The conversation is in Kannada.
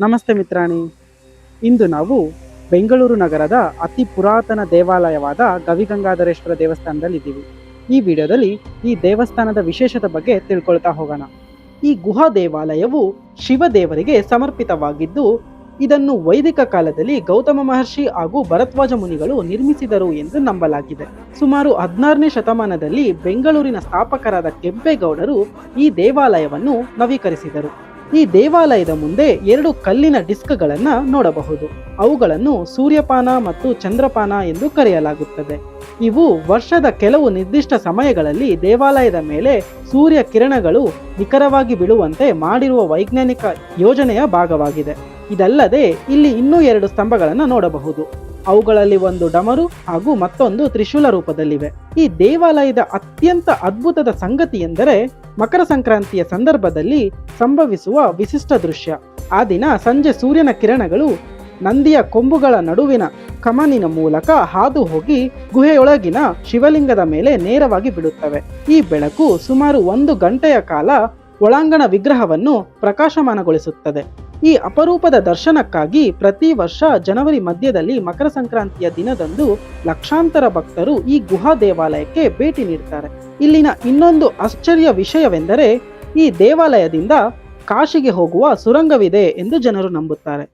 ನಮಸ್ತೆ ಮಿತ್ರಾಣಿ. ಇಂದು ನಾವು ಬೆಂಗಳೂರು ನಗರದ ಅತಿ ಪುರಾತನ ದೇವಾಲಯವಾದ ಗವಿಗಂಗಾಧರೇಶ್ವರ ದೇವಸ್ಥಾನದಲ್ಲಿದ್ದೀವಿ. ಈ ವಿಡಿಯೋದಲ್ಲಿ ಈ ದೇವಸ್ಥಾನದ ವಿಶೇಷತೆ ಬಗ್ಗೆ ತಿಳ್ಕೊಳ್ತಾ ಹೋಗೋಣ. ಈ ಗುಹಾ ದೇವಾಲಯವು ಶಿವದೇವರಿಗೆ ಸಮರ್ಪಿತವಾಗಿದ್ದು, ಇದನ್ನು ವೈದಿಕ ಕಾಲದಲ್ಲಿ ಗೌತಮ ಮಹರ್ಷಿ ಹಾಗೂ ಭರದ್ವಾಜ ಮುನಿಗಳು ನಿರ್ಮಿಸಿದರು ಎಂದು ನಂಬಲಾಗಿದೆ. ಸುಮಾರು 16ನೇ ಶತಮಾನದಲ್ಲಿ ಬೆಂಗಳೂರಿನ ಸ್ಥಾಪಕರಾದ ಕೆಂಪೇಗೌಡರು ಈ ದೇವಾಲಯವನ್ನು ನವೀಕರಿಸಿದರು. ಈ ದೇವಾಲಯದ ಮುಂದೆ 2 ಕಲ್ಲಿನ ಡಿಸ್ಕ್ಗಳನ್ನು ನೋಡಬಹುದು. ಅವುಗಳನ್ನು ಸೂರ್ಯಪಾನ ಮತ್ತು ಚಂದ್ರಪಾನ ಎಂದು ಕರೆಯಲಾಗುತ್ತದೆ. ಇವು ವರ್ಷದ ಕೆಲವು ನಿರ್ದಿಷ್ಟ ಸಮಯಗಳಲ್ಲಿ ದೇವಾಲಯದ ಮೇಲೆ ಸೂರ್ಯ ಕಿರಣಗಳು ನಿಖರವಾಗಿ ಬೀಳುವಂತೆ ಮಾಡಿರುವ ವೈಜ್ಞಾನಿಕ ಯೋಜನೆಯ ಭಾಗವಾಗಿದೆ. ಇದಲ್ಲದೆ ಇಲ್ಲಿ ಇನ್ನೂ 2 ಸ್ತಂಭಗಳನ್ನು ನೋಡಬಹುದು. ಅವುಗಳಲ್ಲಿ ಒಂದು ಡಮರು ಹಾಗೂ ಮತ್ತೊಂದು ತ್ರಿಶೂಲ ರೂಪದಲ್ಲಿವೆ. ಈ ದೇವಾಲಯದ ಅತ್ಯಂತ ಅದ್ಭುತದ ಸಂಗತಿ ಎಂದರೆ ಮಕರ ಸಂಕ್ರಾಂತಿಯ ಸಂದರ್ಭದಲ್ಲಿ ಸಂಭವಿಸುವ ವಿಶಿಷ್ಟ ದೃಶ್ಯ. ಆ ದಿನ ಸಂಜೆ ಸೂರ್ಯನ ಕಿರಣಗಳು ನಂದಿಯ ಕೊಂಬುಗಳ ನಡುವಿನ ಕಮನಿನ ಮೂಲಕ ಹಾದು ಹೋಗಿ ಗುಹೆಯೊಳಗಿನ ಶಿವಲಿಂಗದ ಮೇಲೆ ನೇರವಾಗಿ ಬಿಡುತ್ತವೆ. ಈ ಬೆಳಕು ಸುಮಾರು 1 ಗಂಟೆಯ ಕಾಲ ಒಳಾಂಗಣ ವಿಗ್ರಹವನ್ನು ಪ್ರಕಾಶಮಾನಗೊಳಿಸುತ್ತದೆ. ಈ ಅಪರೂಪದ ದರ್ಶನಕ್ಕಾಗಿ ಪ್ರತಿ ವರ್ಷ ಜನವರಿ ಮಧ್ಯದಲ್ಲಿ ಮಕರ ಸಂಕ್ರಾಂತಿಯ ದಿನದಂದು ಲಕ್ಷಾಂತರ ಭಕ್ತರು ಈ ಗುಹಾ ದೇವಾಲಯಕ್ಕೆ ಭೇಟಿ ನೀಡುತ್ತಾರೆ. ಇಲ್ಲಿನ ಇನ್ನೊಂದು ಆಶ್ಚರ್ಯ ವಿಷಯವೆಂದರೆ ಈ ದೇವಾಲಯದಿಂದ ಕಾಶಿಗೆ ಹೋಗುವ ಸುರಂಗವಿದೆ ಎಂದು ಜನರು ನಂಬುತ್ತಾರೆ.